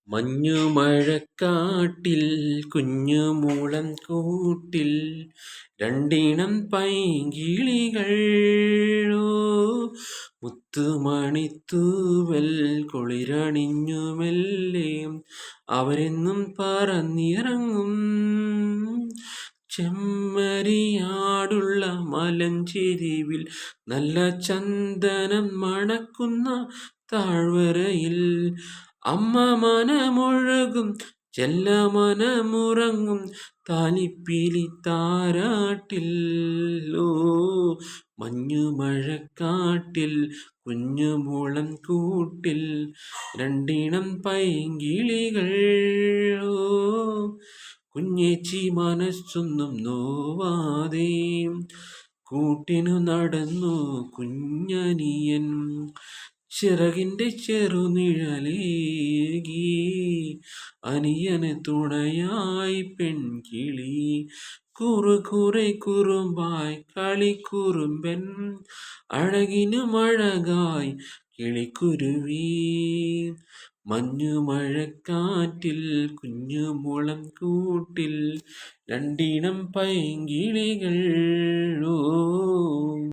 മഞ്ഞുമഴക്കാട്ടിൽ കുഞ്ഞുമൂളം കൂട്ടിൽ രണ്ടിണം പൈങ്കിളികൾ മുത്തുമണിത്തൂവൽ കുളിരണിഞ്ഞു മെല്ലെ അവരെന്നും പറന്നിറങ്ങും. ചെമ്മരിയാടുള്ള മലഞ്ചെരിവിൽ നല്ല ചന്ദനം മണക്കുന്ന താഴ്വരയിൽ അമ്മ മനമൊഴുകും ചെല്ലമനമുറങ്ങും താലിപ്പിലി താരാട്ടിൽ. മഞ്ഞുമഴക്കാട്ടിൽ കുഞ്ഞുമൂളം കൂട്ടിൽ രണ്ടിണം പൈങ്കിളികൾ. കുഞ്ഞേച്ചി മനസ്സൊന്നും നോവാതെ കൂട്ടിനു നടന്നു കുഞ്ഞനിയൻ. ചിറകിൻ്റെ ചെറുനിഴലേകി അനിയന് തുണയായി പെൺകിളി. കുറുകുറെ കുറുമ്പായി കളിക്കുറുമ്പൻ അഴകിനും അഴകായി കിളിക്കുരുവി. മഞ്ഞുമഴക്കാറ്റിൽ കുഞ്ഞുമുളം കൂട്ടിൽ രണ്ടിണം പൈങ്കിളികൾ.